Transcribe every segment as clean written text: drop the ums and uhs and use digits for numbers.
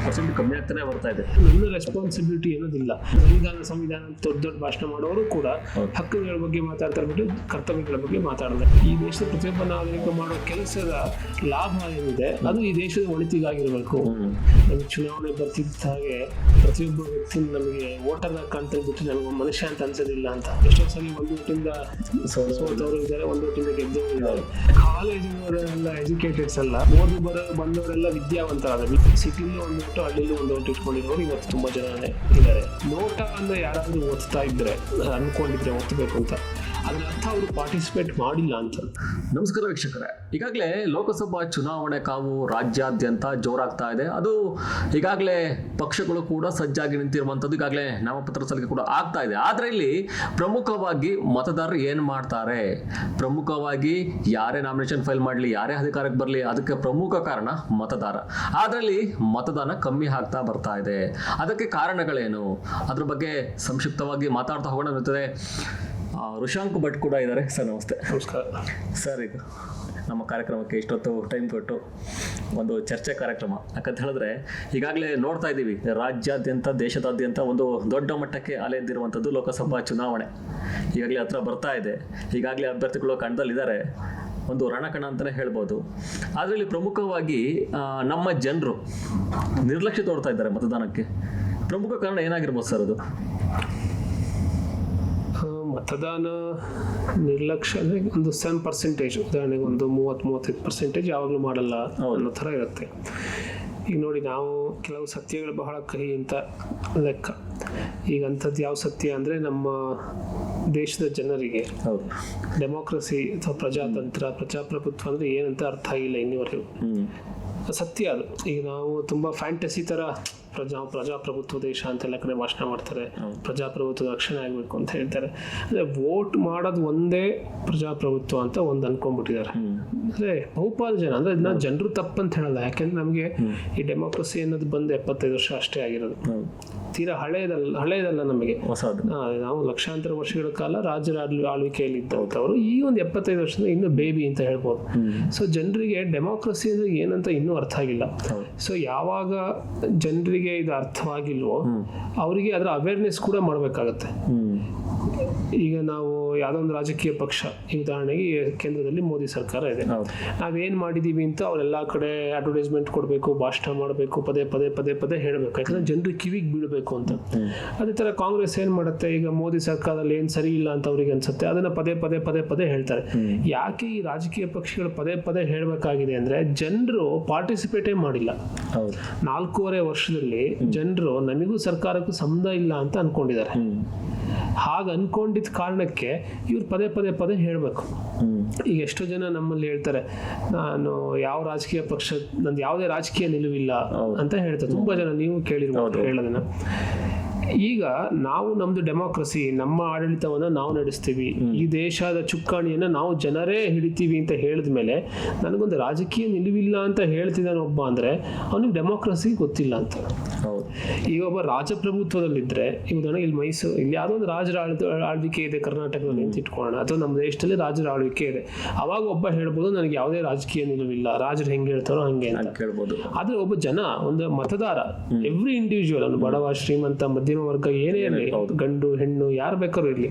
Percent ಕಮ್ಮಿ ಆಗ್ತಾನೆ ಬರ್ತಾ ಇದೆ. ನನ್ನ ರೆಸ್ಪಾನ್ಸಿಬಿಲಿಟಿ ಅನ್ನೋದಿಲ್ಲ. ಸಂವಿಧಾನ ದೊಡ್ಡ ದೊಡ್ಡ ಭಾಷಣ ಮಾಡೋರು ಕೂಡ ಹಕ್ಕುಗಳ ಬಗ್ಗೆ ಮಾತಾಡ್ತಾರೆ ಬಿಟ್ಟು ಕರ್ತವ್ಯಗಳ ಬಗ್ಗೆ ಮಾತಾಡಲ್ಲ. ಈ ದೇಶದ ಪ್ರತಿಯೊಬ್ಬ ನಾಗರಿಕ ಮಾಡೋ ಕೆಲಸದ ಲಾಭ ಏನಿದೆ ಅದು ಈ ದೇಶದ ಒಳಿತಿಗಾಗಿರ್ಬೇಕು. ನಮಗೆ ಚುನಾವಣೆ ಬರ್ತಿದ್ದ ಹಾಗೆ ಪ್ರತಿಯೊಬ್ಬ ವ್ಯಕ್ತಿ ನಮಗೆ ವೋಟರ್ ಕಾಣ್ತಾ ಬಿಟ್ಟು ನಮಗೆ ಮನುಷ್ಯ ಅಂತ ಅನ್ಸೋದಿಲ್ಲ ಅಂತ. ಎಷ್ಟೋ ಸಲ ಒಂದು ಓಟಿಂದ ಸೋತವರು ಇದ್ದಾರೆ, ಒಂದು ಓಟಿಂದ ಗೆದ್ದವರು ಇದ್ದಾರೆ. ಕಾಲೇಜಿನವರೆಲ್ಲ ಎಜುಕೇಟೆಡ್ಸ್ ಅಲ್ಲ, ಓದಿ ಬಂದವರೆಲ್ಲ ವಿದ್ಯಾವಂತರಾದ ಸಿಟಿಲಿ ಒಂದು ಓಟು ಹಳ್ಳಿಲಿ ಒಂದು ಓಟು ಇಟ್ಕೊಂಡಿರೋರು ಇವತ್ತು ತುಂಬಾ ಜನ ಇದ್ದಾರೆ. ನೋಟ ಅಂದ್ರೆ ಯಾರಾದ್ರೂ ಓದ್ತಾ ಇದ್ರೆ ಅನ್ಕೊಂಡಿದ್ರೆ ಓದ್ಬೇಕು ಅಂತ, ಅದ್ರ ಅರ್ಥ ಅವರು ಪಾರ್ಟಿಸಿಪೇಟ್ ಮಾಡಿಲ್ಲ ಅಂತ. ನಮಸ್ಕಾರ ವೀಕ್ಷಕರೇ, ಈಗಾಗಲೇ ಲೋಕಸಭಾ ಚುನಾವಣೆ ಕಾವು ರಾಜ್ಯಾದ್ಯಂತ ಜೋರಾಗ್ತಾ ಇದೆ. ಅದು ಈಗಾಗಲೇ ಪಕ್ಷಗಳು ಕೂಡ ಸಜ್ಜಾಗಿ ನಿಂತಿರುವಂಥದ್ದು, ಈಗಾಗಲೇ ನಾಮಪತ್ರ ಸಲ್ಲಿಕೆ ಕೂಡ ಆಗ್ತಾ ಇದೆ. ಆದರೆ ಇಲ್ಲಿ ಪ್ರಮುಖವಾಗಿ ಮತದಾರರು ಏನು ಮಾಡ್ತಾರೆ, ಪ್ರಮುಖವಾಗಿ ಯಾರೇ ನಾಮಿನೇಷನ್ ಫೈಲ್ ಮಾಡಲಿ, ಯಾರೇ ಅಧಿಕಾರಕ್ಕೆ ಬರಲಿ, ಅದಕ್ಕೆ ಪ್ರಮುಖ ಕಾರಣ ಮತದಾರ. ಅದರಲ್ಲಿ ಮತದಾನ ಕಮ್ಮಿ ಆಗ್ತಾ ಬರ್ತಾ ಇದೆ. ಅದಕ್ಕೆ ಕಾರಣಗಳೇನು, ಅದ್ರ ಬಗ್ಗೆ ಸಂಕ್ಷಿಪ್ತವಾಗಿ ಮಾತಾಡ್ತಾ ಹೋಗೋಣ ಇರ್ತದೆ. ಋಷಾಂಕ್ ಭಟ್ ಕೂಡ ಇದ್ದಾರೆ. ಸರ್ ನಮಸ್ತೆ. ನಮಸ್ಕಾರ ಸರ್. ಈಗ ನಮ್ಮ ಕಾರ್ಯಕ್ರಮಕ್ಕೆ ಇಷ್ಟೊತ್ತು ಟೈಮ್ ಕೊಟ್ಟು ಒಂದು ಚರ್ಚೆ ಕಾರ್ಯಕ್ರಮ ಯಾಕಂತ ಹೇಳಿದ್ರೆ ಈಗಾಗಲೇ ನೋಡ್ತಾ ಇದ್ದೀವಿ ರಾಜ್ಯಾದ್ಯಂತ ದೇಶದಾದ್ಯಂತ ಒಂದು ದೊಡ್ಡ ಮಟ್ಟಕ್ಕೆ ಅಲೆ ಎದ್ದಿರುವಂಥದ್ದು ಲೋಕಸಭಾ ಚುನಾವಣೆ ಈಗಾಗಲೇ ಹತ್ರ ಬರ್ತಾ ಇದೆ. ಈಗಾಗಲೇ ಅಭ್ಯರ್ಥಿಗಳು ಕಣದಲ್ಲಿದ್ದಾರೆ, ಒಂದು ರಣಕಣ ಅಂತಲೇ ಹೇಳ್ಬೋದು. ಅದರಲ್ಲಿ ಪ್ರಮುಖವಾಗಿ ನಮ್ಮ ಜನರು ನಿರ್ಲಕ್ಷ್ಯ ತೋರ್ತಾ ಇದ್ದಾರೆ ಮತದಾನಕ್ಕೆ. ಪ್ರಮುಖ ಕಾರಣ ಏನಾಗಿರ್ಬೋದು ಸರ್ ಅದು? ಮತದಾನ ನಿರ್ಲಕ್ಷ್ಯ ಅಂದರೆ ಒಂದು 7%, ಉದಾಹರಣೆಗೆ ಒಂದು 30-35% ಯಾವಾಗಲೂ ಮಾಡಲ್ಲ ಅನ್ನೋ ಥರ ಇರುತ್ತೆ. ಈಗ ನೋಡಿ, ನಾವು ಕೆಲವು ಸತ್ಯಗಳು ಬಹಳ ಕಹಿ ಅಂತ ಲೆಕ್ಕ. ಈಗ ಅಂಥದ್ದು ಯಾವ ಸತ್ಯ ಅಂದರೆ, ನಮ್ಮ ದೇಶದ ಜನರಿಗೆ ಡೆಮೋಕ್ರಸಿ ಅಥವಾ ಪ್ರಜಾಪ್ರಭುತ್ವ ಅಂದರೆ ಏನಂತ ಅರ್ಥ ಆಗಿಲ್ಲ ಇನ್ನಿವರೆಗೂ. ಸತ್ಯ ಅದು. ಈಗ ನಾವು ತುಂಬ ಫ್ಯಾಂಟಸಿ ಥರ ಪ್ರಜಾಪ್ರಭುತ್ವ ದೇಶ ಅಂತೆಲ್ಲ ಕಡೆ ಭಾಷಣ ಮಾಡ್ತಾರೆ, ಪ್ರಜಾಪ್ರಭುತ್ವದ ರಕ್ಷಣೆ ಆಗಬೇಕು ಅಂತ ಹೇಳ್ತಾರೆ. ಅಂದರೆ ವೋಟ್ ಮಾಡೋದು ಒಂದೇ ಪ್ರಜಾಪ್ರಭುತ್ವ ಅಂತ ಒಂದು ಅನ್ಕೊಂಡ್ಬಿಟ್ಟಿದ್ದಾರೆ. ಅಂದರೆ ಬಹುಪಾಲು ಜನ, ಅಂದರೆ ಇದನ್ನ ಜನರು ತಪ್ಪಂತ ಹೇಳಲ್ಲ, ಯಾಕೆಂದ್ರೆ ನಮಗೆ ಈ ಡೆಮೋಕ್ರಸಿ ಅನ್ನೋದು ಬಂದು 75 ವರ್ಷ ಅಷ್ಟೇ ಆಗಿರೋದು. ತೀರಾ ಹಳೆಯದಲ್ಲ ನಮಗೆ. ನಾವು ಲಕ್ಷಾಂತರ ವರ್ಷಗಳ ಕಾಲ ರಾಜರ ಆಳ್ವಿಕೆಯಲ್ಲಿ ಇದ್ದಂಥವ್ರು ಈ ಒಂದು 75 ವರ್ಷದಿಂದ ಇನ್ನೂ ಬೇಬಿ ಅಂತ ಹೇಳ್ಬೋದು. ಸೊ ಜನರಿಗೆ ಡೆಮೋಕ್ರಸಿ ಅಂದ್ರೆ ಏನಂತ ಇನ್ನೂ ಅರ್ಥ ಆಗಿಲ್ಲ. ಸೊ ಯಾವಾಗ ಜನರಿಗೆ ಇದು ಅರ್ಥವಾಗಿಲ್ವೋ ಅವರಿಗೆ ಅದರ ಅವೇರ್ನೆಸ್ ಕೂಡ ಮಾಡಬೇಕಾಗತ್ತೆ. ಈಗ ನಾವು ಯಾವುದೋ ಒಂದು ರಾಜಕೀಯ ಪಕ್ಷ, ಈ ಉದಾಹರಣೆಗೆ ಕೇಂದ್ರದಲ್ಲಿ ಮೋದಿ ಸರ್ಕಾರ ಇದೆ, ನಾವೇನ್ ಮಾಡಿದೀವಿ ಅಂತ ಅವರೆಲ್ಲ ಕಡೆ ಅಡ್ವರ್ಟೈಸ್ಮೆಂಟ್ ಕೊಡಬೇಕು, ಭಾಷಣ ಮಾಡಬೇಕು, ಪದೇ ಹೇಳಬೇಕು, ಯಾಕಂದ್ರೆ ಜನರಿಗೆ ಕಿವಿಗೆ ಬೀಳಬೇಕು ಅಂತ. ಅದೇ ತರ ಕಾಂಗ್ರೆಸ್ ಏನ್ ಮಾಡುತ್ತೆ, ಈಗ ಮೋದಿ ಸರ್ಕಾರದಲ್ಲಿ ಏನ್ ಸರಿ ಇಲ್ಲ ಅಂತ ಅವ್ರಿಗೆ ಅನ್ಸುತ್ತೆ, ಅದನ್ನ ಪದೇ ಹೇಳ್ತಾರೆ. ಯಾಕೆ ಈ ರಾಜಕೀಯ ಪಕ್ಷಗಳು ಪದೇ ಹೇಳಬೇಕಾಗಿದೆ ಅಂದ್ರೆ, ಜನರು ಪಾರ್ಟಿಸಿಪೇಟೇ ಮಾಡಿಲ್ಲ. 4.5 ವರ್ಷದಲ್ಲಿ ಜನರು ನಮಗೂ ಸರ್ಕಾರಕ್ಕೂ ಸಂಬಂಧ ಇಲ್ಲ ಅಂತ ಅನ್ಕೊಂಡಿದ್ದಾರೆ. ಹಾಗೆ ಅನ್ಕೊಂಡಿದ್ದ ಕಾರಣಕ್ಕೆ ಇವ್ರು ಪದೇ ಹೇಳ್ಬೇಕು. ಈಗ ಎಷ್ಟೋ ಜನ ನಮ್ಮಲ್ಲಿ ಹೇಳ್ತಾರೆ, ನಾನು ಯಾವ ರಾಜಕೀಯ ಪಕ್ಷ, ನಂದು ಯಾವುದೇ ರಾಜಕೀಯ ನಿಲುವಿಲ್ಲ ಅಂತ ಹೇಳ್ತಾರೆ. ತುಂಬಾ ಜನ ನೀವು ಕೇಳಿರ್ಬೋದು ಹೇಳೋದನ್ನ. ಈಗ ನಾವು ನಮ್ದು ಡೆಮೋಕ್ರಸಿ, ನಮ್ಮ ಆಡಳಿತವನ್ನ ನಾವು ನಡೆಸ್ತೀವಿ, ಈ ದೇಶದ ಚುಕ್ಕಾಣಿಯನ್ನ ನಾವು ಜನರೇ ಹಿಡಿತೀವಿ ಅಂತ ಹೇಳಿದ್ಮೇಲೆ ನನಗೊಂದು ರಾಜಕೀಯ ನಿಲುವಿಲ್ಲ ಅಂತ ಹೇಳ್ತಿದ್ದಾನೆ ಒಬ್ಬ ಅಂದ್ರೆ ಅವನಿಗೆ ಡೆಮೋಕ್ರಸಿ ಗೊತ್ತಿಲ್ಲ ಅಂತ. ಈಗ ಒಬ್ಬ ರಾಜಪ್ರಭುತ್ವದಲ್ಲಿದ್ರೆ, ಈಗ ಉದಾಹರಣೆಗೆ ಇಲ್ಲಿ ಮೈಸೂರು, ಇಲ್ಲಿ ಯಾವುದೋ ಒಂದು ರಾಜರ ಆಳ್ವಿಕೆ ಇದೆ ಕರ್ನಾಟಕದಲ್ಲಿ ಅಂತ ಇಟ್ಕೊಳ್ಳೋಣ, ಅಥವಾ ನಮ್ಮ ದೇಶದಲ್ಲಿ ರಾಜರ ಆಳ್ವಿಕೆ ಇದೆ. ಅವಾಗ ಒಬ್ಬ ಹೇಳ್ಬೋದು ನನಗೆ ಯಾವುದೇ ರಾಜಕೀಯ ನಿಲುವಿಲ್ಲ, ರಾಜರು ಹೆಂಗೆ ಹೇಳ್ತಾರೋ ಹಂಗೆ ಅಂತ ಹೇಳ್ಬೋದು. ಆದ್ರೆ ಒಬ್ಬ ಜನ, ಒಂದು ಮತದಾರ, ಎವ್ರಿ ಇಂಡಿವಿಜುವಲ್, ಅವನು ಬಡವ ಶ್ರೀಮಂತ ಮಧ್ಯಮ ವರ್ಗ ಏನೇ ಇರಲಿ, ಗಂಡು ಹೆಣ್ಣು ಯಾರು ಬೇಕಾದ್ರೂ ಇರಲಿ,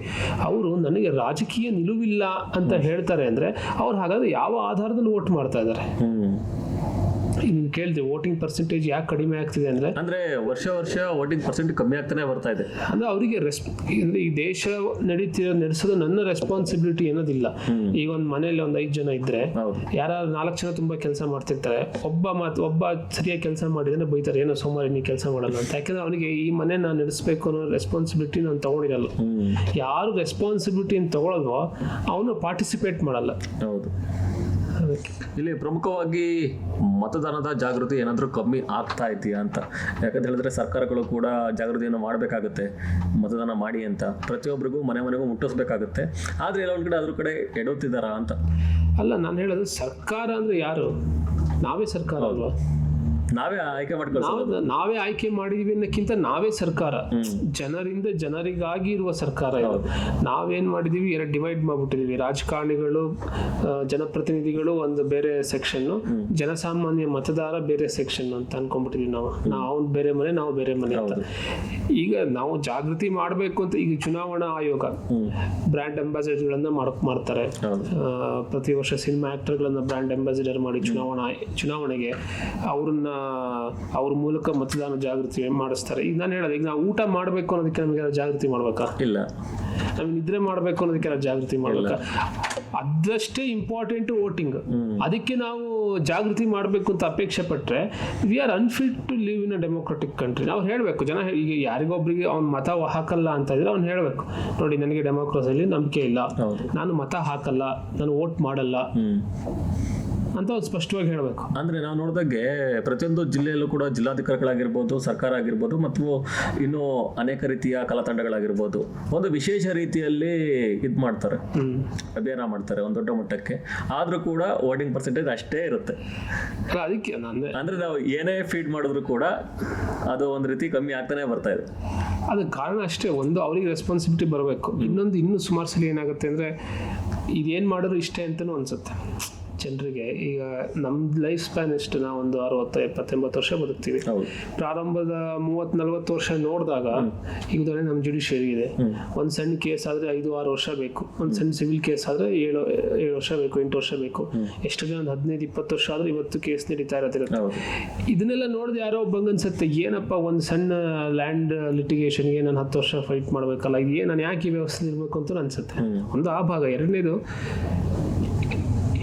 ಅವರು ನನಗೆ ರಾಜಕೀಯ ನಿಲುವಿಲ್ಲ ಅಂತ ಹೇಳ್ತಾರೆ ಅಂದ್ರೆ ಅವ್ರು ಹಾಗಾದ್ರೆ ಯಾವ ಆಧಾರದಲ್ಲಿ ವೋಟ್ ಮಾಡ್ತಾ ಇದ್ದಾರೆ? ನೀವು ಕೇಳಿದೆ ವೋಟಿಂಗ್ ಪರ್ಸೆಂಟೇಜ್ ಯಾಕೆ ಕಡಿಮೆ ಆಗ್ತಿದೆ ಅಂದ್ರೆ ವರ್ಷ ವೋಟಿಂಗ್ ಪರ್ಸೆಂಟ್ ಕಮ್ಮಿ ಆಗ್ತಾನೆ ಬರ್ತಾ ಇದೆ. ಅಂದ್ರೆ ಅವರಿಗೆ ಈ ದೇಶ ನಡೆಸೋದು ನನ್ನ ರೆಸ್ಪಾನ್ಸಿಬಿಲಿಟಿ ಅನ್ನೋದಿಲ್ಲ. ಈಗ ಒಂದು ಮನೇಲಿ ಒಂದು 5 ಜನ ಇದ್ರೆ, ಯಾರು 4 ಜನ ತುಂಬಾ ಕೆಲಸ ಮಾಡ್ತಿರ್ತಾರೆ, ಒಬ್ಬ ಸರಿಯಾಗಿ ಕೆಲಸ ಮಾಡಿದ್ರೆ ಬೈತಾರೆ, ಏನೋ ಸೋಮವಾರ ನೀ ಕೆಲಸ ಮಾಡಲ್ಲ ಅಂತ. ಯಾಕಂದ್ರೆ ಅವನಿಗೆ ಈ ಮನೆ ನಾನು ನಡೆಸಬೇಕು ಅನ್ನೋ ರೆಸ್ಪಾನ್ಸಿಬಿಲಿಟಿ ನಾನು ತಗೊಂಡಿರಲ್ಲ. ಯಾರು ರೆಸ್ಪಾನ್ಸಿಬಿಲಿಟಿ ತಗೊಳ್ಳೋದೋ ಅವನು ಪಾರ್ಟಿಸಿಪೇಟ್ ಮಾಡಲ್ಲ. ಹೌದು. ಇಲ್ಲಿ ಪ್ರಮುಖವಾಗಿ ಮತದಾನದ ಜಾಗೃತಿ ಏನಾದರೂ ಕಮ್ಮಿ ಆಗ್ತಾ ಇದೆಯಾ ಅಂತ. ಯಾಕಂತ ಹೇಳಿದ್ರೆ ಸರ್ಕಾರಗಳು ಕೂಡ ಜಾಗೃತಿಯನ್ನು ಮಾಡಬೇಕಾಗುತ್ತೆ, ಮತದಾನ ಮಾಡಿ ಅಂತ ಪ್ರತಿಯೊಬ್ಬರಿಗೂ ಮನೆಗೂ ಮುಟ್ಟಿಸ್ಬೇಕಾಗುತ್ತೆ. ಆದರೆ ಎಲ್ಲ ಒಂದು ಕಡೆ ಅದ್ರ ಕಡೆ ಎಡುತ್ತಿದ್ದಾರಾ ಅಂತ. ಅಲ್ಲ, ನಾನು ಹೇಳೋದು ಸರ್ಕಾರ ಅಂದ್ರೆ ಯಾರು? ನಾವೇ ಸರ್ಕಾರ ಅಲ್ವಾ? ನಾವೇ ಆಯ್ಕೆ ಮಾಡ್ಕೊಳ್ಳೋದು. ನಾವೇ ಆಯ್ಕೆ ಮಾಡಿದೀವಿ ಅನ್ನೋಕ್ಕಿಂತ ನಾವೇ ಸರ್ಕಾರ, ಜನರಿಂದ ಜನರಿಗಾಗಿ ಇರುವ ಸರ್ಕಾರ ಇದು. ನಾವೇನ್ ಮಾಡಿದೀವಿ, ಎರಡು ಡಿವೈಡ್ ಮಾಡ್ಬಿಟ್ಟಿದೀವಿ. ರಾಜಕಾರಣಿಗಳು, ಜನಪ್ರತಿನಿಧಿಗಳು ಒಂದು ಬೇರೆ ಸೆಕ್ಷನ್, ಜನಸಾಮಾನ್ಯ ಮತದಾರ ಬೇರೆ ಸೆಕ್ಷನ್ ಅಂತ ಅನ್ಕೊಂಡ್ಬಿಟ್ಟಿದೀವಿ ನಾವು ಬೇರೆ ಮನೆ, ನಾವು ಬೇರೆ ಮನೆ ಅಂತ. ಈಗ ನಾವು ಜಾಗೃತಿ ಮಾಡಬೇಕು ಅಂತ ಈಗ ಚುನಾವಣಾ ಆಯೋಗ ಬ್ರ್ಯಾಂಡ್ ಅಂಬಾಸಿಡರ್ಗಳನ್ನ ಮಾಡ್ತಾರೆ. ಪ್ರತಿ ವರ್ಷ ಸಿನಿಮಾ ಆಕ್ಟರ್ಗಳನ್ನ ಬ್ರ್ಯಾಂಡ್ ಅಂಬಾಸಿಡರ್ ಮಾಡಿ ಚುನಾವಣೆಗೆ ಅವ್ರ ಮೂಲಕ ಮತದಾನ ಜಾಗೃತಿ ಮಾಡಿಸ್ತಾರೆ. ಈಗ ನಾನು ಹೇಳೋದು, ಈಗ ನಾವು ಊಟ ಮಾಡಬೇಕು ಅನ್ನೋದಕ್ಕೆ ನಮಗೆ ಜಾಗೃತಿ ಮಾಡ್ಬೇಕಾ? ಇಲ್ಲ. ನಮ್ಗೆ ನಿದ್ರೆ ಮಾಡಬೇಕು ಅನ್ನೋದಕ್ಕೆ ಜಾಗೃತಿ ಮಾಡ್ಬೇಕಾ? ಅದಷ್ಟೇ ಇಂಪಾರ್ಟೆಂಟ್ ವೋಟಿಂಗ್. ಅದಕ್ಕೆ ನಾವು ಜಾಗೃತಿ ಮಾಡಬೇಕು ಅಂತ ಅಪೇಕ್ಷೆ ಪಟ್ಟರೆ we are unfit to live in a democratic country. ನಾವು ಹೇಳಬೇಕು, ಜನ ಈಗ ಯಾರಿಗೊಬ್ರಿಗೆ ಅವ್ನ ಮತ ಹಾಕಲ್ಲ ಅಂತ ಇದ್ರೆ ಅವ್ನು ಹೇಳಬೇಕು, ನೋಡಿ ನನಗೆ ಡೆಮೋಕ್ರಸಿಯಲ್ಲಿ ನಂಬಿಕೆ ಇಲ್ಲ, ನಾನು ಮತ ಹಾಕಲ್ಲ, ನಾನು ವೋಟ್ ಮಾಡಲ್ಲ ಅಂತ ಅವ್ರು ಸ್ಪಷ್ಟವಾಗಿ ಹೇಳಬೇಕು. ಅಂದ್ರೆ ನಾವು ನೋಡಿದಾಗೆ ಪ್ರತಿಯೊಂದು ಜಿಲ್ಲೆಯಲ್ಲೂ ಕೂಡ ಜಿಲ್ಲಾಧಿಕಾರಿಗಳಾಗಿರ್ಬೋದು, ಸರ್ಕಾರ ಆಗಿರ್ಬೋದು, ಮತ್ತು ಇನ್ನು ಅನೇಕ ರೀತಿಯ ಕಲಾತಂಡಗಳಾಗಿರ್ಬೋದು ಒಂದು ವಿಶೇಷ ರೀತಿಯಲ್ಲಿ ಇದು ಮಾಡ್ತಾರೆ, ಅಭಿಯಾನ ಮಾಡ್ತಾರೆ ಒಂದು ದೊಡ್ಡ ಮಟ್ಟಕ್ಕೆ. ಆದ್ರೂ ಕೂಡ ವೋಟಿಂಗ್ ಪರ್ಸೆಂಟೇಜ್ ಅಷ್ಟೇ ಇರುತ್ತೆ. ಅದಕ್ಕೆ ಅಂದ್ರೆ ನಾವು ಏನೇ ಫೀಡ್ ಮಾಡಿದ್ರು ಕೂಡ ಅದು ಒಂದು ರೀತಿ ಕಮ್ಮಿ ಆಗ್ತಾನೆ ಬರ್ತಾ ಇದೆ. ಅದಕ್ಕೆ ಕಾರಣ ಅಷ್ಟೇ, ಒಂದು ಅವ್ರಿಗೆ ರೆಸ್ಪಾನ್ಸಿಬಿಲಿಟಿ ಬರಬೇಕು. ಇನ್ನೊಂದು ಇನ್ನೂ ಸುಮಾರು ಸಲ ಏನಾಗುತ್ತೆ ಅಂದರೆ ಇದೇನು ಮಾಡಿದ್ರು ಇಷ್ಟೇ ಅಂತಲೂ ಅನ್ಸುತ್ತೆ ಜನರಿಗೆ. ಈಗ ನಮ್ಮ ಲೈಫ್ ಸ್ಪ್ಯಾನ್ ಎಷ್ಟು, ನಾವು ಒಂದು 60-70-80 ವರ್ಷ ಬದುಕ್ತೀವಿ. ಪ್ರಾರಂಭದ 30-40 ವರ್ಷ ನೋಡಿದಾಗ ಈಗ ನಮ್ಮ ಜುಡಿಷಿಯರಿ ಇದೆ. ಒಂದು ಸಣ್ಣ ಕೇಸ್ ಆದರೆ 5-6 ವರ್ಷ ಬೇಕು, ಒಂದು ಸಣ್ಣ ಸಿವಿಲ್ ಕೇಸ್ ಆದರೆ 7 ವರ್ಷ ಬೇಕು, 8 ವರ್ಷ ಬೇಕು. ಎಷ್ಟು ಜನ 15-20 ವರ್ಷ ಆದ್ರೆ ಇವತ್ತು ಕೇಸ್ ನಡೀತಾ ಇರುತ್ತೆ. ಇದನ್ನೆಲ್ಲ ನೋಡಿದ್ರೆ ಯಾರೋ ಒಬ್ಬಂಗೆ ಅನ್ಸುತ್ತೆ, ಏನಪ್ಪ ಒಂದು ಸಣ್ಣ ಲ್ಯಾಂಡ್ ಲಿಟಿಗೇಷನ್ಗೆ ನಾನು 10 ವರ್ಷ ಫೈಟ್ ಮಾಡಬೇಕಲ್ಲ, ನಾನು ಯಾಕೆ ಈ ವ್ಯವಸ್ಥೆ ಇರಬೇಕು ಅಂತ ಅನ್ಸುತ್ತೆ. ಒಂದು ಆ ಭಾಗ. ಎರಡನೇದು,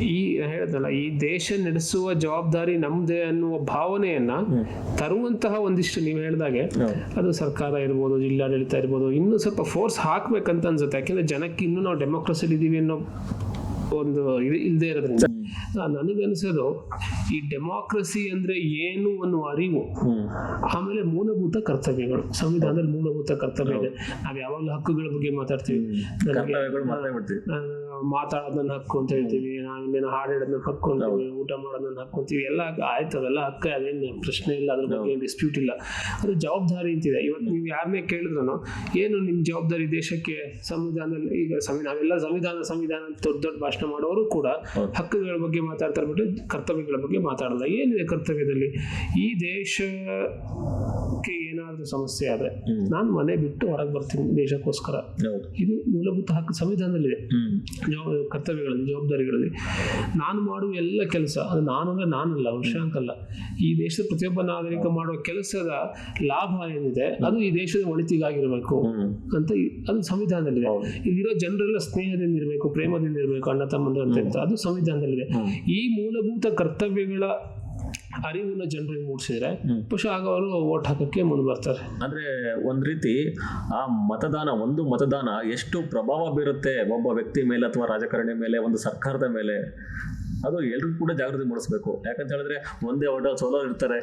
ಈ ಹೇಳಿದ್ನಲ್ಲ, ಈ ದೇಶ ನಡೆಸುವ ಜವಾಬ್ದಾರಿ ನಮ್ದೇ ಅನ್ನುವ ಭಾವನೆಯನ್ನ ತರುವಂತಹ ಒಂದಿಷ್ಟು ನೀವು ಹೇಳಿದಾಗೆ ಅದು ಸರ್ಕಾರ ಇರ್ಬೋದು, ಜಿಲ್ಲಾಡಳಿತ ಇರ್ಬೋದು, ಇನ್ನೂ ಸ್ವಲ್ಪ ಫೋರ್ಸ್ ಹಾಕ್ಬೇಕಂತ ಅನ್ಸುತ್ತೆ. ಯಾಕೆಂದ್ರೆ ಜನಕ್ಕೆ ಇನ್ನೂ ನಾವು ಡೆಮೋಕ್ರಸಿಲಿ ಇದೀವಿ ಅನ್ನೋ ಒಂದು ಇಲ್ಲದೆ ಇರೋದ್ರಿಂದ ನನಗನ್ಸೋದು ಈ ಡೆಮೋಕ್ರಸಿ ಅಂದ್ರೆ ಏನು ಅನ್ನುವ ಅರಿವು, ಆಮೇಲೆ ಮೂಲಭೂತ ಕರ್ತವ್ಯಗಳು. ಸಂವಿಧಾನದಲ್ಲಿ ಮೂಲಭೂತ ಕರ್ತವ್ಯ ಇದೆ. ನಾವ್ ಯಾವಾಗಲೂ ಹಕ್ಕುಗಳ ಬಗ್ಗೆ ಮಾತಾಡ್ತೀವಿ, ಮಾತಾಡೋದನ್ನ ಹಕ್ಕು ಅಂತ ಹೇಳ್ತೀವಿ, ನಾವಿನ್ನೇನು ಹಾಡು ಹೇಳೋದನ್ನ ಹಕ್ಕು ಅಂತೀವಿ, ಊಟ ಮಾಡೋದನ್ನ ಹಕ್ಕು ಅಂತೀವಿ. ಎಲ್ಲ ಆಯ್ತು, ಅವೆಲ್ಲ ಹಕ್ಕ, ಅದೇನು ಪ್ರಶ್ನೆ ಇಲ್ಲ, ಅದ್ರ ಬಗ್ಗೆ ಡಿಸ್ಪ್ಯೂಟ್ ಇಲ್ಲ. ಅದು ಜವಾಬ್ದಾರಿ ಅಂತಿದೆ. ಇವತ್ತು ನೀವು ಯಾರನ್ನೇ ಕೇಳಿದ್ರು ಏನು ನಿಮ್ ಜವಾಬ್ದಾರಿ ದೇಶಕ್ಕೆ, ಸಂವಿಧಾನದಲ್ಲಿ ಈಗ ನಾವೆಲ್ಲ ಸಂವಿಧಾನ ದೊಡ್ಡ ಭಾಷಣ ಮಾಡೋರು ಕೂಡ ಹಕ್ಕುಗಳ ಬಗ್ಗೆ ಮಾತಾಡ್ತಾರೆ ಬಿಟ್ಟು ಕರ್ತವ್ಯಗಳ ಬಗ್ಗೆ ಮಾತಾಡಲ್ಲ. ಏನಿದೆ ಕರ್ತವ್ಯದಲ್ಲಿ? ಈ ದೇಶಕ್ಕೆ ಏನಾದ್ರೂ ಸಮಸ್ಯೆ ಆದ್ರೆ ನಾನು ಮನೆ ಬಿಟ್ಟು ಹೊರಗೆ ಬರ್ತೀನಿ ದೇಶಕ್ಕೋಸ್ಕರ. ಇದು ಮೂಲಭೂತ ಹಕ್ಕು ಸಂವಿಧಾನದಲ್ಲಿದೆ. ಕರ್ತವ್ಯಗಳಲ್ಲಿ, ಜವಾಬ್ದಾರಿಗಳಲ್ಲಿ ನಾನು ಮಾಡುವ ಎಲ್ಲ ಕೆಲಸ, ಅದು ನಾನಲ್ಲ, ವಂಶಾಂಕಲ್ಲ, ಈ ದೇಶದ ಪ್ರತಿಯೊಬ್ಬ ನಾಗರಿಕ ಮಾಡುವ ಕೆಲಸದ ಲಾಭ ಏನಿದೆ ಅದು ಈ ದೇಶದ ಒಳಿತಿಗಾಗಿರ್ಬೇಕು ಅಂತ ಅದು ಸಂವಿಧಾನದಲ್ಲಿದೆ. ಇಲ್ಲಿರೋ ಜನರೆಲ್ಲ ಸ್ನೇಹದಿಂದ ಇರಬೇಕು, ಪ್ರೇಮದಿಂದ ಇರಬೇಕು, ಅಣ್ಣ ತಮ್ಮಂದ್ರ ಅಂತ ಅದು ಸಂವಿಧಾನದಲ್ಲಿದೆ. ಈ ಮೂಲಭೂತ ಕರ್ತವ್ಯಗಳ ಅರಿವನ್ನ ಜನರಿಗೆ ಮೂಡಿಸಿದ್ರೆ ಬಹುಶಃ ಆಗ ಅವರು ವೋಟ್ ಹಾಕಕ್ಕೆ ಮುಂದೆ ಬರ್ತಾರೆ. ಅಂದ್ರೆ ಒಂದ್ ರೀತಿ ಆ ಒಂದು ಮತದಾನ ಎಷ್ಟು ಪ್ರಭಾವ ಬೀರುತ್ತೆ ಒಬ್ಬ ವ್ಯಕ್ತಿ ಮೇಲೆ ಅಥವಾ ರಾಜಕಾರಣಿ ಮೇಲೆ, ಒಂದು ಸರ್ಕಾರದ ಮೇಲೆ, ಅದು ಎಲ್ರಿಗೂ ಕೂಡ ಜಾಗೃತಿ ಮೂಡಿಸ್ಬೇಕು. ಯಾಕಂತ ಹೇಳಿದ್ರೆ ಒಂದೇ ಹೋಟೆಲ್ ಸೋಲೋರು ಇರ್ತಾರೆ,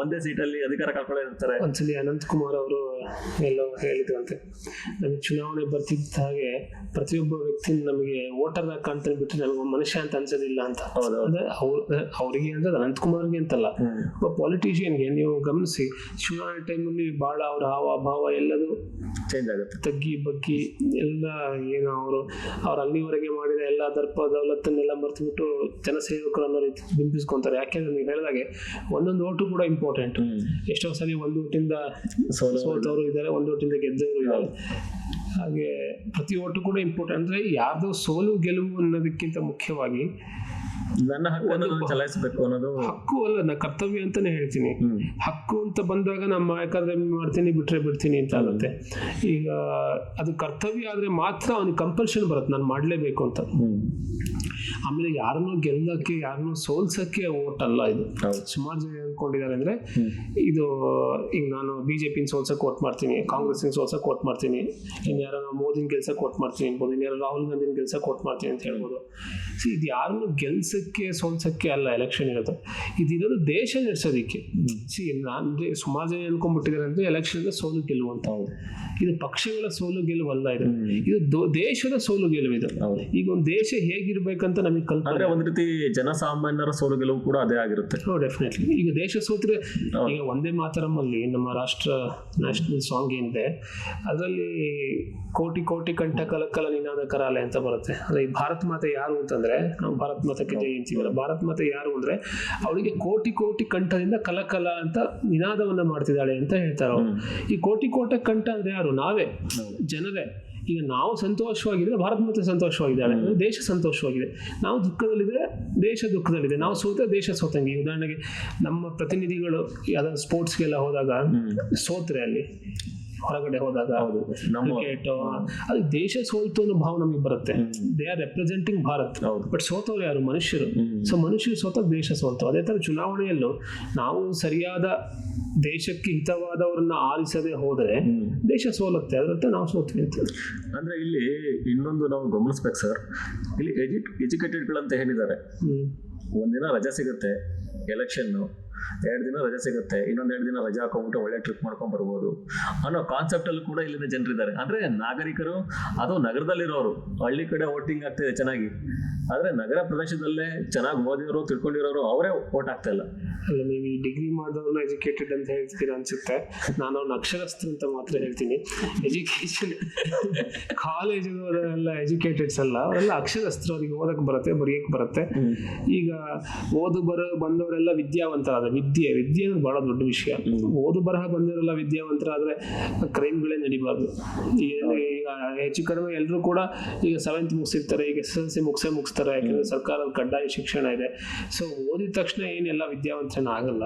ಒಂದೇ ಸೀಟಲ್ಲಿ ಅಧಿಕಾರ ಕಳ್ಕೊಳ್ಳೋರು. ಒಂದ್ಸಲಿ ಅನಂತಕುಮಾರ್ ಅವರು ಎಲ್ಲೋ ಹೇಳಿದ್ರಂತೆ, ನಮಗೆ ಚುನಾವಣೆ ಬರ್ತಿದ್ದ ಹಾಗೆ ಪ್ರತಿಯೊಬ್ಬ ವ್ಯಕ್ತಿ ನಮಗೆ ವೋಟರ್ ಕಾಣ್ತಾನೆ ಬಿಟ್ಟರೆ ನಮಗೆ ಮನುಷ್ಯ ಅಂತ ಅನ್ಸೋದಿಲ್ಲ ಅಂತ. ಅಂದ್ರೆ ಅವ್ರಿಗೆ ಅಂದ್ರೆ ಅನಂತಕುಮಾರ್ಗೆ ಅಂತಲ್ಲ, ಒಬ್ಬ ಪಾಲಿಟಿಷಿಯನ್ಗೆ ನೀವು ಗಮನಿಸಿ, ಚುನಾವಣೆ ಟೈಮಲ್ಲಿ ಬಹಳ ಅವ್ರ ಹಾವ ಭಾವ ಎಲ್ಲದೂ ಚೇಂಜ್ ಆಗುತ್ತೆ. ತಗ್ಗಿ ಬಗ್ಗಿ ಎಲ್ಲ ಏನು ಅವ್ರು ಅಲ್ಲಿವರೆಗೆ ಮಾಡಿದ ಎಲ್ಲ ದರ್ಪ ದೌಲತ್ತನ್ನೆಲ್ಲ ಮರ್ತ್ಬಿಟ್ಟು ಜನಸೇವಕರು ಅನ್ನೋ ರೀತಿ ಬಿಂಬಿಸ್ಕೊಂತಾರೆ. ಯಾಕೆಂದ್ರೆ ನೀವು ಹೇಳಿದಾಗೆ ಒಂದೊಂದು ಓಟು ಕೂಡ ಇಂಪಾರ್ಟೆಂಟ್. ಎಷ್ಟೋ ಸಲ ಒಂದು ಓಟಿಂದ ಸೋತವರು ಇದ್ದಾರೆ, ಒಂದು ಓಟಿಂದ ಗೆದ್ದವರು ಇದ್ದಾರೆ. ಹಾಗೆ ಪ್ರತಿ ಓಟು ಕೂಡ ಇಂಪಾರ್ಟೆಂಟ್. ಅಂದ್ರೆ ಯಾರ್ದೋ ಸೋಲು ಗೆಲುವು ಅನ್ನೋದಕ್ಕಿಂತ ಮುಖ್ಯವಾಗಿ ನನ್ನ ಹಕ್ಕನ್ನು ಚಲಾಯಿಸಬೇಕು ಅನ್ನೋದು ಹಕ್ಕು ಅಲ್ಲ, ನಾ ಕರ್ತವ್ಯ ಅಂತಾನೆ ಹೇಳ್ತೀನಿ. ಹಕ್ಕು ಅಂತ ಬಂದಾಗ ನಮ್ಮ ಯಾಕಂದ್ರೆ ಮಾಡ್ತೀನಿ ಬಿಟ್ರೆ ಬಿಡ್ತೀನಿ ಅಂತ ಆಗುತ್ತೆ. ಈಗ ಅದು ಕರ್ತವ್ಯ ಆದ್ರೆ ಮಾತ್ರ ಅವ್ನಿಗೆ ಕಂಪಲ್ಷನ್ ಬರುತ್ತೆ, ನಾನು ಮಾಡ್ಲೇಬೇಕು ಅಂತ. ಆಮೇಲೆ ಯಾರನ್ನೋ ಗೆಲ್ಲಕ್ಕೆ, ಯಾರನ್ನೋ ಸೋಲ್ಸಕ್ಕೆ ಓಟ್ ಅಲ್ಲ ಇದು. ಸುಮಾರು ಜನ ಅನ್ಕೊಂಡಿದ್ದಾರೆ ಅಂದ್ರೆ ಇದು ಈಗ ನಾನು ಬಿಜೆಪಿನ ಸೋಲ್ಸಕ್ಕೆ ಓಟ್ ಮಾಡ್ತೀನಿ, ಕಾಂಗ್ರೆಸ್ಸಿನ ಸೋಲ್ಸಕ್ಕೆ ಓಟ್ ಮಾಡ್ತೀನಿ, ಇನ್ಯಾರ ಮೋದಿನ ಗೆಲ್ಸಕ್ಕೆ ಓಟ್ ಮಾಡ್ತೀನಿ ಅನ್ಬೋದು, ಇನ್ಯಾರ ರಾಹುಲ್ ಗಾಂಧಿನ ಗೆಲ್ಸಕ್ಕೆ ಓಟ್ ಮಾಡ್ತೀನಿ ಅಂತ ಹೇಳ್ಬೋದು. ಇದು ಯಾರನ್ನು ಗೆಲ್ಸಕ್ಕೆ ಸೋಲ್ಸಕ್ಕೆ ಅಲ್ಲ ಎಲೆಕ್ಷನ್ ಇರೋದು, ಇದಿರೋದು ದೇಶ ನಡೆಸೋದಿಕ್ಕೆ. ಅಂದ್ರೆ ಸುಮಾರು ಜನ ಅನ್ಕೊಂಡ್ಬಿಟ್ಟಿದ್ದಾರೆ ಅಂದ್ರೆ ಎಲೆಕ್ಷನ್ ಸೋಲು ಗೆಲುವು ಅಂತ. ಇದು ಪಕ್ಷಗಳ ಸೋಲು ಗೆಲುವಲ್ಲ, ಇದು ದೇಶದ ಸೋಲು ಗೆಲುವು. ಇದು ಈಗ ಒಂದು ದೇಶ ಹೇಗಿರ್ಬೇಕಂತ ನಮಗೆ ಕಲ್ಪನೆ. ಅಂದ್ರೆ ಒಂದ್ ರೀತಿ ಜನಸಾಮಾನ್ಯರ ಸೋಲು ಗೆಲುವು ಕೂಡ ಅದೇ ಆಗಿರುತ್ತೆ. ಡೆಫಿನೆಟ್ಲಿ. ಈಗ ದೇಶ ಸೋತ್ರೆ, ಈಗ ಒಂದೇ ಮಾತರಂ ಅಲ್ಲಿ ನಮ್ಮ ರಾಷ್ಟ್ರ ನ್ಯಾಷನಲ್ ಸಾಂಗ್ ಏನಿದೆ ಅದರಲ್ಲಿ ಕೋಟಿ ಕೋಟಿ ಕಂಠ ಕಲಕಲ ನಿನಾದ ಕರಾಲೆ ಅಂತ ಬರುತ್ತೆ. ಅಂದ್ರೆ ಈ ಭಾರತ ಮಾತೆ ಯಾರು ಅಂತಂದ್ರೆ, ನಾವು ಭಾರತ ಮಾತಕ್ಕೆ ಜೈ ಅಂತೀವಲ್ಲ, ಭಾರತ ಮಾತೆ ಯಾರು ಅಂದ್ರೆ ಅವಳಿಗೆ ಕೋಟಿ ಕೋಟಿ ಕಂಠದಿಂದ ಕಲಕಲ ಅಂತ ನಿನಾದವನ್ನ ಮಾಡ್ತಿದ್ದಾಳೆ ಅಂತ ಹೇಳ್ತಾರೆ ಅವರು. ಈ ಕೋಟಿ ಕೋಟಿ ಕಂಠ ಅಂದ್ರೆ ಯಾರು? ನಾವೇ, ಜನರೇ. ಈಗ ನಾವು ಸಂತೋಷವಾಗಿದ್ರೆ ಭಾರತ ಮಾತೆ ಸಂತೋಷವಾಗಿದ್ದಾಳೆ, ದೇಶ ಸಂತೋಷವಾಗಿದೆ. ನಾವು ದುಃಖದಲ್ಲಿದ್ರೆ ದೇಶ ದುಃಖದಲ್ಲಿದೆ. ನಾವು ಸೋತೆ ದೇಶ ಸೋತಂಗೆ. ಉದಾಹರಣೆಗೆ ನಮ್ಮ ಪ್ರತಿನಿಧಿಗಳು ಯಾವ್ದಾದ್ರು ಸ್ಪೋರ್ಟ್ಸ್ಗೆಲ್ಲ ಹೋದಾಗ ಸೋತ್ರೆ, ಅಲ್ಲಿ ಹೊರಗಡೆ ಹೋದಾಗ ಕ್ರಿಕೆಟ್, ಅದು ದೇಶ ಸೋಲ್ತು ಅನ್ನೋ ಭಾವ ನಮಗೆ ಬರುತ್ತೆ. They are representing Bharat. But ಸೋತವ್ರು ಯಾರು? ಮನುಷ್ಯರು. ಸೊ ಮನುಷ್ಯರು ಸೋತ ದೇಶ ಸೋಲ್ತು. ಅದೇ ತರ ಚುನಾವಣೆಯಲ್ಲೂ ನಾವು ಸರಿಯಾದ ದೇಶಕ್ಕೆ ಹಿತವಾದವರನ್ನ ಆರಿಸದೆ ಹೋದರೆ ದೇಶ ಸೋಲುತ್ತೆ. ಅದರಂತೆ ನಾವು ಸೋತ್ವಿ ಅಂತ. ಅಂದ್ರೆ ಇಲ್ಲಿ ಇನ್ನೊಂದು ನಾವು ಗಮನಿಸ್ಬೇಕು ಸರ್, ಇಲ್ಲಿ ಎಜುಕೇಟೆಡ್ಗಳಂತ ಹೇಳಿದ್ದಾರೆ. ಒಂದಿನ ರಜೆ ಸಿಗುತ್ತೆ, ಎಲೆಕ್ಷನ್ 2 ದಿನ ರಜೆ ಸಿಗುತ್ತೆ, ಇನ್ನೊಂದ್ 2 ದಿನ ರಜೆ ಹಾಕೊಂಡ್ಬಿಟ್ಟು ಒಳ್ಳೆ ಟ್ರಿಪ್ ಮಾಡ್ಕೊಂಡ್ ಬರ್ಬೋದು ಅನ್ನೋ ಕಾನ್ಸೆಪ್ಟ್ ಅಲ್ಲಿ ಕೂಡ ಇಲ್ಲಿನ ಜನರಿದ್ದಾರೆ. ಅಂದ್ರೆ ನಾಗರಿಕರು, ಅದು ನಗರದಲ್ಲಿರೋರು, ಹಳ್ಳಿ ಕಡೆ ವೋಟಿಂಗ್ ಆಗ್ತಿದೆ ಚೆನ್ನಾಗಿ, ಆದ್ರೆ ನಗರ ಪ್ರದೇಶದಲ್ಲೇ ಚೆನ್ನಾಗಿ ಓದಿರೋರು, ತಿಳ್ಕೊಂಡಿರೋರು ಅವರೇ ವೋಟ್ ಆಗ್ತಾ ಇಲ್ಲ. ಅಲ್ಲ, ನೀವು ಈ ಡಿಗ್ರಿ ಮಾಡಿದವ್ರನ್ನ ಎಜುಕೇಟೆಡ್ ಅಂತ ಹೇಳ್ತೀರಾ ಅನ್ಸುತ್ತೆ. ನಾನು ಅವ್ರನ್ನ ಅಕ್ಷರಸ್ಥರು ಅಂತ ಮಾತ್ರ ಹೇಳ್ತೀನಿ. ಎಜುಕೇಶನ್ ಕಾಲೇಜ್ ಓದೋರೆಲ್ಲ ಎಜುಕೇಟೆಡ್ಸ್ ಅಲ್ಲ, ಅವರೆಲ್ಲ ಅಕ್ಷರಸ್ಥರು. ಅವ್ರಿಗೆ ಓದಕ್ಕೆ ಬರುತ್ತೆ, ಬರೆಯಕ್ಕೆ ಬರುತ್ತೆ. ಈಗ ಓದು ಬಂದವರೆಲ್ಲ ವಿದ್ಯಾವಂತರಾದ. ವಿದ್ಯೆ ಅಂದ್ರೆ ಬಹಳ ದೊಡ್ಡ ವಿಷಯ. ಓದು ಬರಹ ಬಂದವರೆಲ್ಲ ವಿದ್ಯಾವಂತರಾದ್ರೆ ಕ್ರೈಮ್ಗಳೇ ನಡಿಬಾರ್ದು. ಈಗ ಹೆಚ್ಚು ಕಡಿಮೆ ಎಲ್ಲರೂ ಕೂಡ ಈಗ 7th ಮುಗಿಸಿರ್ತಾರೆ, ಈಗ SSLC ಮುಗಿಸ್ತಾರೆ. ಯಾಕಂದ್ರೆ ಸರ್ಕಾರದ ಕಡ್ಡಾಯ ಶಿಕ್ಷಣ ಇದೆ. ಸೊ ಓದಿದ ತಕ್ಷಣ ಏನೆಲ್ಲ ವಿದ್ಯಾವಂತರನ್ನ ಆಗಲ್ಲ.